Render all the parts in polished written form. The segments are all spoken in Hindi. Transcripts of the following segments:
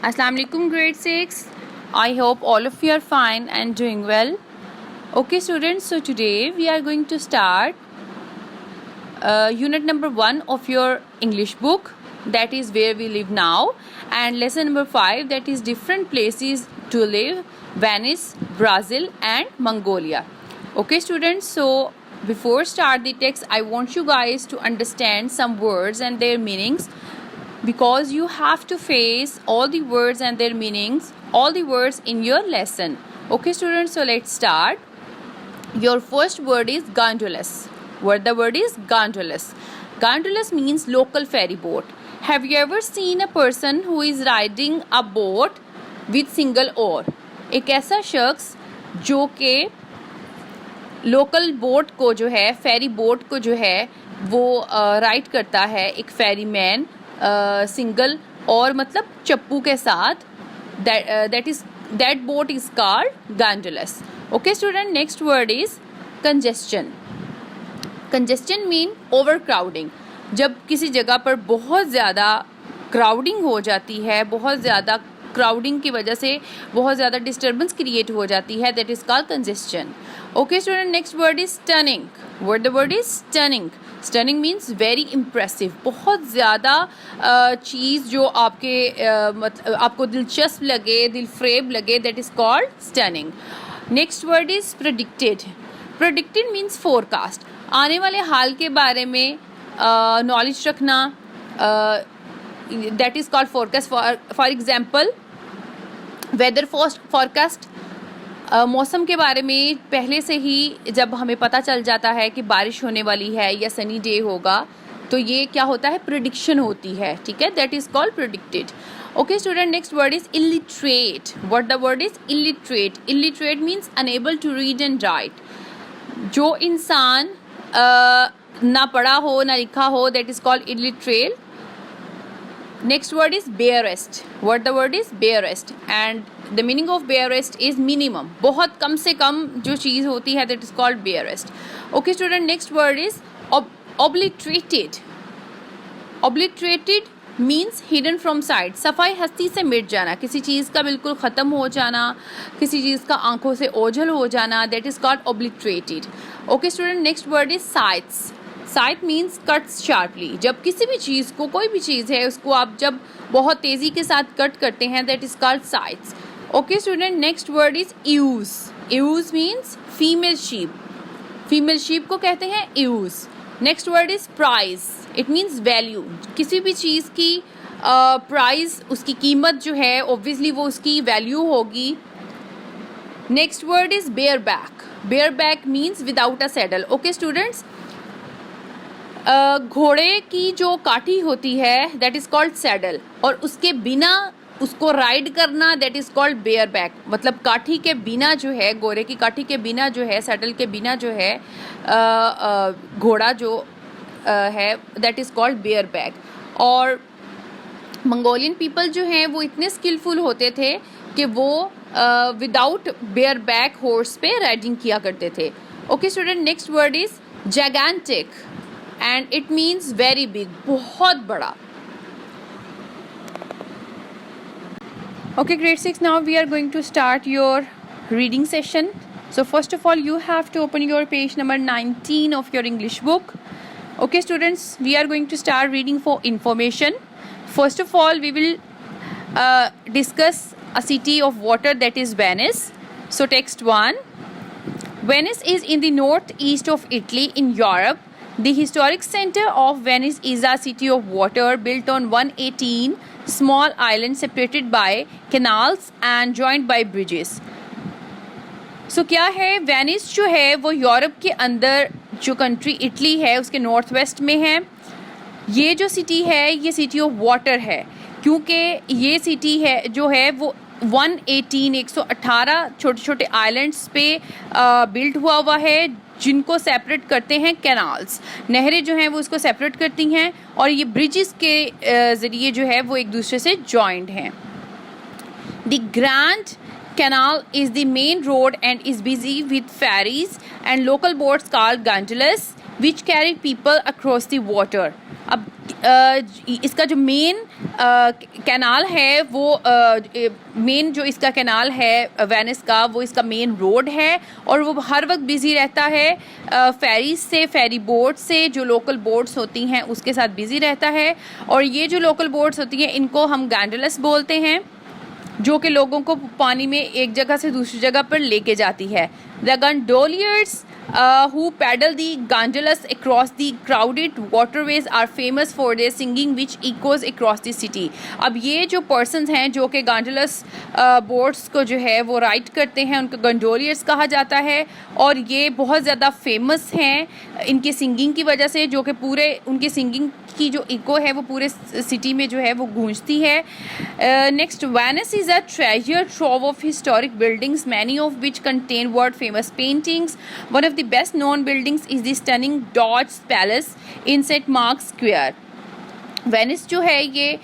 Assalamu alaikum grade 6. I hope all of you are fine and doing well. Okay students, so today we are going to start unit number 1 of your English book, that is Where We Live Now, and lesson number 5, that is Different Places to Live, Venice, Brazil and Mongolia. Okay students, so before start the text, I want you guys to understand some words and their meanings, because you have to face all the words and their meanings, all the words in your lesson. Okay students, so let's start. Your first word is gondolas. The word is gondolas. Gondolas means local ferry boat. Have you ever seen a person who is riding a boat with single oar? एक ऐसा शख्स जो के लोकल बोट को जो है, फेरी बोट को जो है वो राइड करता है, एक फेरी मैन सिंगल और मतलब चप्पू के साथ, that boat is called gondolas. Okay student, next word is congestion. Congestion mean overcrowding. जब किसी जगह पर बहुत ज़्यादा क्राउडिंग हो जाती है, बहुत ज़्यादा क्राउडिंग की वजह से बहुत ज़्यादा डिस्टर्बेंस क्रिएट हो जाती है, that is called congestion. Okay student, next word is stunning. The word is stunning. Stunning means very impressive. बहुत ज़्यादा चीज़ जो आपको दिलचस्प लगे, दिलफ्रेब लगे, that is called stunning. Next word is predicted. Predicted means forecast. आने वाले हाल के बारे में knowledge रखना, that is called forecast. For example, weather forecast. मौसम के बारे में पहले से ही जब हमें पता चल जाता है कि बारिश होने वाली है या सनी डे होगा, तो ये क्या होता है, प्रिडिक्शन होती है, ठीक है, that is called predicted. Okay student, next word is illiterate. The word is illiterate. Illiterate means unable to read and write. जो इंसान ना पढ़ा हो ना लिखा हो, that is called illiterate. Next word is barest. The word is barest, and the meaning of barest is minimum. बहुत कम से कम जो चीज़ होती है, that is called barest. Okay student, next word is obliterated. Obliterated means hidden from sight. सफाई हस्ती से मिट जाना, किसी चीज़ का बिल्कुल ख़त्म हो जाना, किसी चीज़ का आंखों से ओझल हो जाना, that is called obliterated. Okay student, next word is scythes. Site means cuts sharply. जब किसी भी चीज़ को, कोई भी चीज़ है, उसको आप जब बहुत तेज़ी के साथ कट करते हैं, that is called sites. Okay student, next word is use. Use means female sheep. Female sheep को कहते हैं use. Next word is price. It means value. किसी भी चीज़ की प्राइस, उसकी कीमत जो है, ऑब्वियसली वो उसकी वैल्यू होगी. Next word is bareback. Bareback means without a saddle. Okay students, घोड़े की जो काठी होती है, दैट इज़ कॉल्ड सैडल, और उसके बिना उसको राइड करना, that is called bareback. मतलब काठी के बिना जो है, घोड़े की काठी के बिना जो है, सैडल के बिना जो है घोड़ा जो है, that is called bareback. और मंगोलियन पीपल जो हैं वो इतने स्किलफुल होते थे कि वो विदाउट बेयर बैक हॉर्स पे राइडिंग किया करते थे. Okay student, next word is gigantic, and it means very big, बहुत बड़ा. Okay grade 6, now we are going to start your reading session. So first of all, you have to open your page number 19 of your English book. Okay students, we are going to start reading for information. First of all, we will discuss a city of water, that is Venice. So text 1. Venice is in the northeast of Italy in Europe. The historic center of Venice is a city of water built on 118 small islands separated by canals and joined by bridges. So क्या है, वेनिस जो है वो यूरोप के अंदर जो कंट्री इटली है उसके नॉर्थ वेस्ट में है. ये जो सिटी है ये सिटी ऑफ वाटर है, क्योंकि ये सिटी है जो है वो 118 छोटे छोटे आइलैंड्स पे बिल्ट हुआ है, जिनको सेपरेट करते हैं कैनाल्स. नहरें जो हैं वो उसको सेपरेट करती हैं, और ये ब्रिजेस के ज़रिए जो है वो एक दूसरे से जॉइंड हैं. The grand canal is the main road and is busy with ferries and local boats called gondolas. which carried people across the water. अब इसका जो मेन कैनाल है वो मेन जो इसका कैनाल है वेनिस का, वो इसका मेन रोड है और वो हर वक्त बिज़ी रहता है फेरीज से, फेरी बोट से, जो लोकल बोट्स होती हैं उसके साथ बिज़ी रहता है। और ये जो लोकल बोट्स होती हैं इनको हम गैंडोलस बोलते हैं, जो कि लोगों को पानी में एक जगह से दूसरी जगह पर लेके जाती है। The gondoliers who paddle the gondolas across the crowded waterways are famous for their singing which echoes across the city. अब ये जो पर्सन्स हैं जो कि gondolas बोट्स को जो है वो राइड करते हैं, उनको gondoliers कहा जाता है और ये बहुत ज़्यादा फेमस हैं इनकी सिंगिंग की वजह से, जो कि पूरे उनकी सिंगिंग की जो इको है वो पूरे सिटी में जो है वो गूंजती है। Next, Venice is a treasure trove of historic buildings, many of which contain world famous paintings. One of the best known buildings is the stunning Doge Palace in Saint Mark Square. Venice जो है ये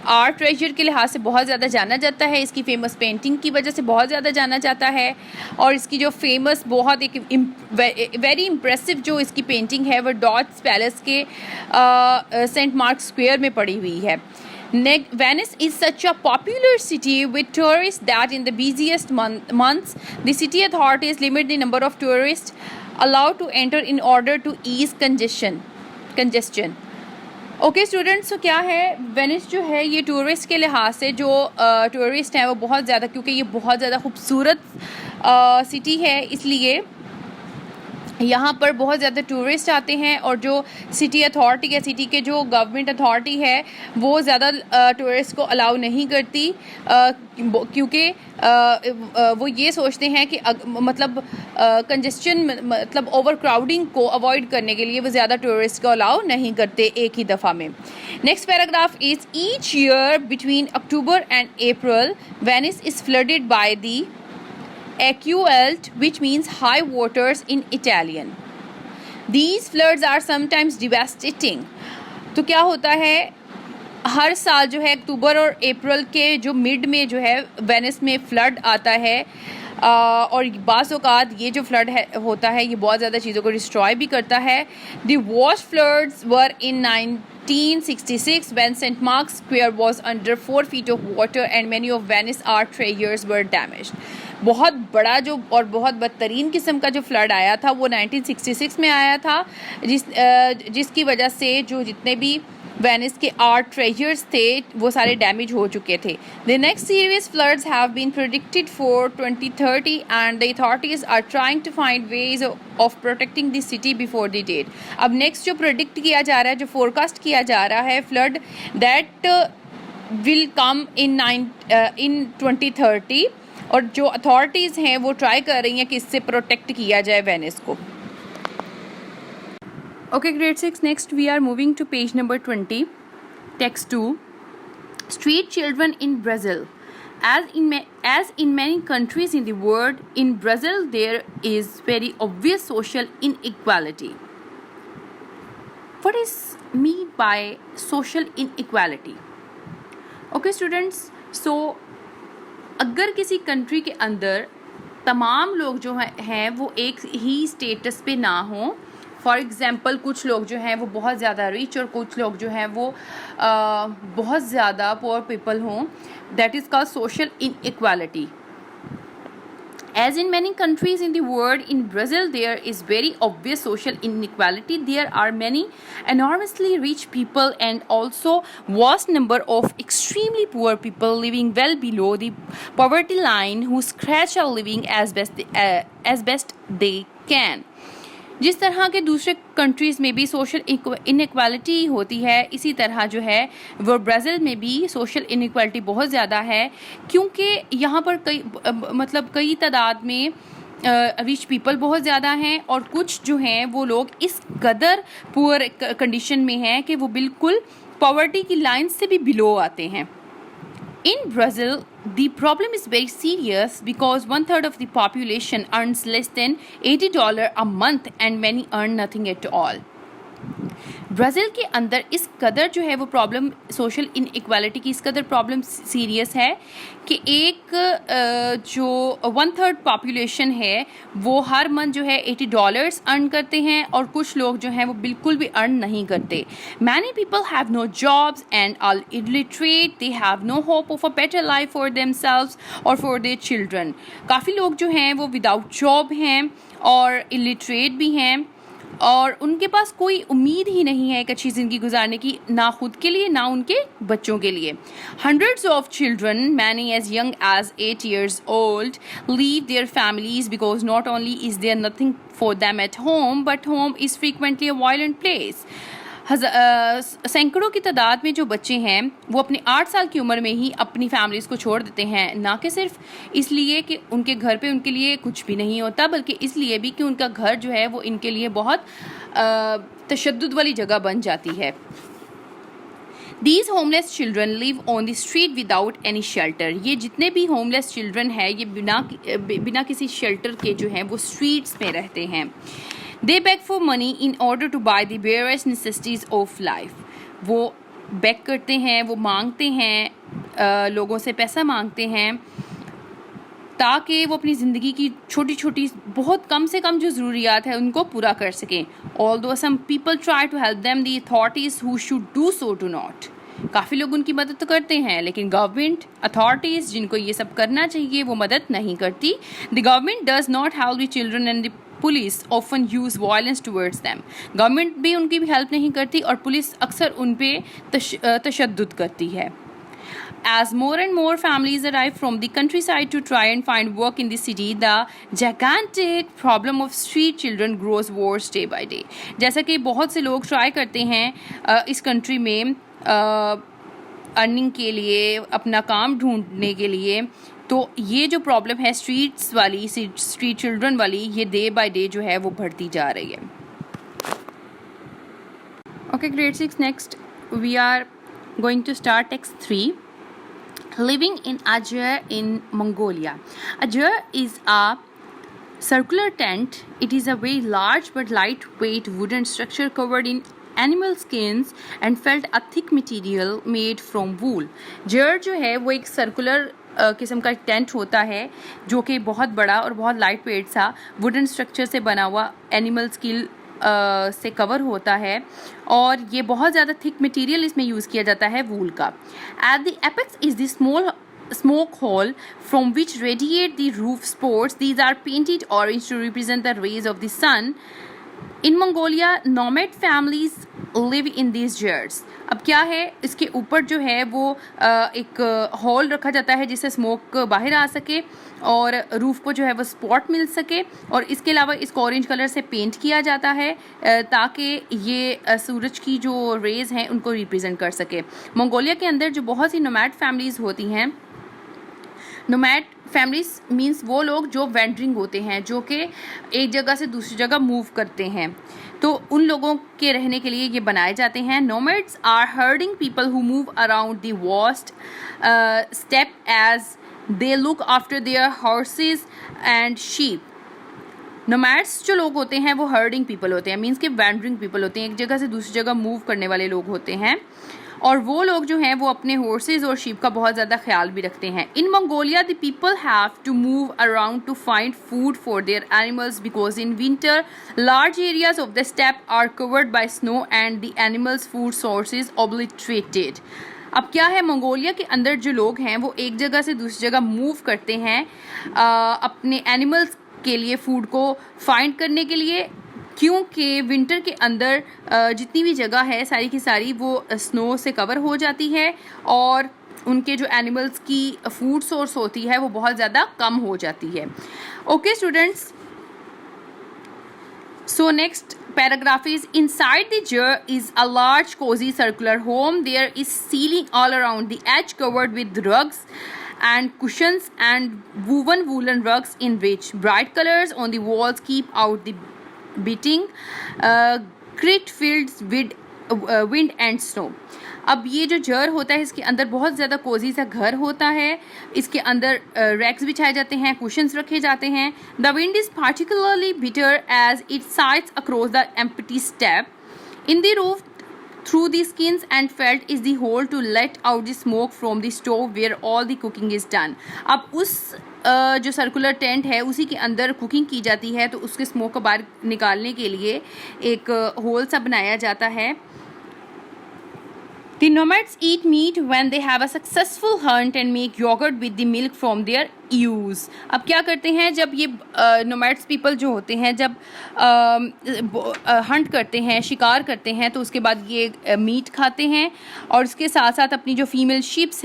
आर्ट ट्रेजर के लिहाज से बहुत ज़्यादा जाना जाता है, इसकी फ़ेमस पेंटिंग की वजह से बहुत ज़्यादा जाना जाता है और इसकी जो फेमस बहुत एक वेरी इम्प्रेसिव जो इसकी पेंटिंग है वो डॉट्स पैलेस के सेंट मार्क स्क्वायर में पड़ी हुई है। Venice is such a popular city with tourists that in the busiest months, the city authorities limit the number of tourists allowed to enter in order to ease congestion. Okay students, तो क्या है वेनिस जो है ये टूरिस्ट के लिहाज से जो टूरिस्ट हैं वो बहुत ज़्यादा, क्योंकि ये बहुत ज़्यादा खूबसूरत सिटी है इसलिए यहाँ पर बहुत ज़्यादा टूरिस्ट आते हैं और जो सिटी अथॉरिटी है, सिटी के जो गवर्नमेंट अथॉरिटी है वो ज़्यादा टूरिस्ट को अलाउ नहीं करती क्योंकि वो ये सोचते हैं कि मतलब कंजेस्शन मतलब ओवर क्राउडिंग को अवॉइड करने के लिए वो ज़्यादा टूरिस्ट को अलाउ नहीं करते एक ही दफ़ा में। Next paragraph is each year between October and April Venice is flooded by the Aqueduct, which means high waters in Italian. These floods are sometimes devastating. तो क्या होता है, हर साल जो है अक्टूबर और अप्रैल के जो मिड में जो है वेनिस में फ्लड आता है और बाज़ औक़ात ये जो फ्लड होता है ये बहुत ज़्यादा चीज़ों को डिस्ट्रॉय भी करता है। The worst floods were in 1966 when St. Mark's Square was under 4 feet of water and many of Venice art treasures were damaged. बहुत बड़ा जो और बहुत बदतरीन किस्म का जो फ्लड आया था वो 1966 में आया था, जिसकी वजह से जो जितने भी वेनिस के आर्ट ट्रेजर्स थे वो सारे डैमेज हो चुके थे। The next serious floods have been predicted for 2030 and the authorities are trying to find ways of protecting the city before the date. अब नेक्स्ट जो प्रेडिक्ट किया जा रहा है, जो फोरकास्ट किया जा रहा है फ्लड दैट विल कम इन 2030 और जो अथॉरिटीज़ हैं वो ट्राई कर रही हैं कि इससे प्रोटेक्ट किया जाए वेनिस को। Okay grade 6, next we are moving to page number 20, text 2, street children in Brazil. As in many countries in the world, in Brazil there is very obvious social inequality. What is meant by social inequality? Okay students, so अगर किसी कंट्री के अंदर तमाम लोग जो हैं वो एक ही स्टेटस पे ना हों, फॉर एग्ज़ाम्पल कुछ लोग जो हैं वो बहुत ज़्यादा रिच और कुछ लोग जो हैं वो बहुत ज़्यादा पुअर पीपल हों, that is called social inequality. As in many countries in the world, in Brazil there is very obvious social inequality. There are many enormously rich people and also vast number of extremely poor people living well below the poverty line who scratch a living as best they can. जिस तरह के दूसरे कंट्रीज़ में भी सोशल इनइक्वालिटी होती है, इसी तरह जो है वो ब्राज़ील में भी सोशल इनइक्वालिटी बहुत ज़्यादा है, क्योंकि यहाँ पर कई तादाद में रिच पीपल बहुत ज़्यादा हैं और कुछ जो हैं वो लोग इस कदर पुअर कंडीशन में हैं कि वो बिल्कुल पॉवर्टी की लाइन से भी बिलो आते हैं। In Brazil, the problem is very serious because 1/3 of the population earns less than $80 a month and many earn nothing at all. Brazil के अंदर इस कदर जो है वो प्रॉब्लम सोशल इनइक्वालिटी की इस कदर प्रॉब्लम सीरियस है कि एक जो 1/3 पॉपुलेशन है वो हर मंथ जो है $80 अर्न करते हैं और कुछ लोग जो हैं वो बिल्कुल भी अर्न नहीं करते. Many people have no jobs and are illiterate. They have no hope of a better life for themselves और फॉर देयर चिल्ड्रन. काफ़ी लोग जो हैं वो विदाउट जॉब हैं और इलिटरेट भी हैं और उनके पास कोई उम्मीद ही नहीं है एक अच्छी ज़िंदगी गुजारने की, ना खुद के लिए ना उनके बच्चों के लिए. Hundreds of children, many as young as 8 years old, leave their families because not only is there nothing for them at home, but home is frequently a violent place. सैकड़ों की तादाद में जो बच्चे हैं वो अपने 8 साल की उम्र में ही अपनी फैमिलीज़ को छोड़ देते हैं, ना कि सिर्फ इसलिए कि उनके घर पे उनके लिए कुछ भी नहीं होता, बल्कि इसलिए भी कि उनका घर जो है वो इनके लिए बहुत तशद्दुद वाली जगह बन जाती है. These homeless children live on the street without any shelter. ये जितने भी homeless children हैं ये बिना किसी शेल्टर के जो हैं वो स्ट्रीट्स में रहते हैं. They beg for money in order to buy the various necessities of life. वो बेग करते हैं, वो मांगते हैं, लोगों से पैसा मांगते हैं ताकि वो अपनी ज़िंदगी की छोटी छोटी बहुत कम से कम जो ज़रूरियात है उनको पूरा कर सकें. Although some people try to help them, the authorities who should do so do not. काफ़ी लोग उनकी मदद तो करते हैं लेकिन गवर्नमेंट अथॉरिटीज़ जिनको ये सब करना चाहिए वो मदद नहीं करती. The government does not help the children and the police often use violence towards them. Government भी उनकी भी हेल्प नहीं करती और पुलिस अक्सर उन पे तशद्दुद करती है. As more and more families arrive from the countryside to try and find work in the city, the gigantic problem of street children grows worse day by day. जैसा कि बहुत से लोग ट्राई करते हैं इस कंट्री में अर्निंग के लिए, अपना काम ढूंढने के लिए, तो ये जो प्रॉब्लम है स्ट्रीट्स वाली, स्ट्रीट चिल्ड्रन वाली, ये डे बाय डे जो है वो बढ़ती जा रही है. Okay, grade 6 next we are going to start text 3. Living in Ajer in Mongolia. Ajer is a circular tent. It is a very large but lightweight wooden structure covered in animal skins and felt a thick material made from wool. Ajer जो है वो एक सर्कुलर किस्म का टेंट होता है जो कि बहुत बड़ा और बहुत लाइट वेट सा वुडन स्ट्रक्चर से बना हुआ एनिमल स्किन से कवर होता है और ये बहुत ज़्यादा थिक मटेरियल इसमें यूज़ किया जाता है वूल का. At the apex is the small smoke hole from which radiate the roof spores. These are painted orange to represent the rays of the sun. In Mongolia, nomad families live in these jars. अब क्या है, इसके ऊपर जो है वो एक हॉल रखा जाता है जिससे स्मोक बाहर आ सके और रूफ को जो है वो स्पॉट मिल सके और इसके अलावा इसको ऑरेंज कलर से पेंट किया जाता है ताकि ये सूरज की जो रेज़ हैं उनको रिप्रेजेंट कर सके. मंगोलिया के अंदर जो बहुत सी नोमैड फैमिलीज़ होती हैं, नोमैड फैमिलीज मीन्स वो लोग जो वेंडरिंग होते हैं, जो कि एक जगह से दूसरी जगह मूव करते हैं, तो उन लोगों के रहने के लिए ये बनाए जाते हैं. Nomads are herding people who move around the vast steppe as they look after their horses and sheep. Nomads जो लोग होते हैं वो हर्डिंग पीपल होते हैं, मीन्स के वेंडरिंग पीपल होते हैं, एक जगह से दूसरी जगह मूव करने वाले लोग होते हैं और वो लोग जो हैं वो अपने हॉर्सेस और शीप का बहुत ज़्यादा ख्याल भी रखते हैं. In Mongolia the people have to move around to find food for their animals because in winter large areas of the steppe are covered by snow and the animals food sources obliterated. अब क्या है, मंगोलिया के अंदर जो लोग हैं वो एक जगह से दूसरी जगह मूव करते हैं अपने एनिमल्स के लिए फूड को फाइंड करने के लिए, क्योंकि विंटर के अंदर जितनी भी जगह है सारी की सारी वो स्नो से कवर हो जाती है और उनके जो एनिमल्स की फूड सोर्स होती है वो बहुत ज़्यादा कम हो जाती है. Okay students, so next paragraph is inside the jar is a large cozy circular home. There is ceiling all around the edge covered with rugs and cushions and woven woolen rugs in rich bright colors on the walls keep out the beating grit filled with wind and snow. अब ये जो जर होता है इसके अंदर बहुत ज़्यादा कोजी सा घर होता है, इसके अंदर रैक्स बिछाए जाते हैं, कुशन्स रखे जाते हैं. The wind is particularly bitter as it sights across the empty steppe. In the roof through the skins and felt is the hole to let out the smoke from the stove where all the cooking is done. अब उस जो सर्कुलर टेंट है उसी के अंदर कुकिंग की जाती है, तो उसके स्मोक को बाहर निकालने के लिए एक होल सा बनाया जाता है. The nomads eat meat when they have a successful hunt and make yogurt with the milk from their ewes. अब क्या करते हैं, जब ये nomads people जो होते हैं, जब हंट करते हैं, शिकार करते हैं, तो उसके बाद ये मीट खाते हैं और उसके साथ साथ अपनी जो फीमेल शीप्स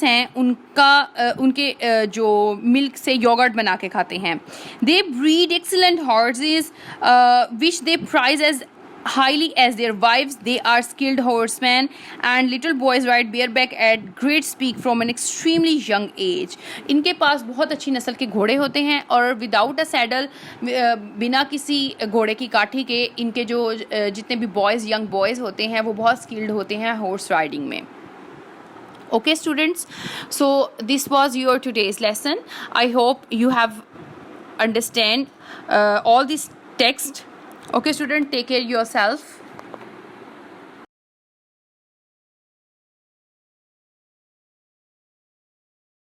हैं उनके जो मिल्क से योगर्ट बना के खाते हैं. They breed excellent horses which they prize as highly as their wives. They are skilled horsemen and little boys ride bareback at great speed from an extremely young age. इनके पास बहुत अच्छी नस्ल के घोड़े होते हैं और विदाउट अ सैडल, बिना किसी घोड़े की काठी के, इनके जो जितने भी यंग बॉयज़ होते हैं वो बहुत स्किल्ड होते हैं हॉर्स राइडिंग में. Okay students, so this was your today's lesson. I hope you have understand all this text. Okay student, take care yourself.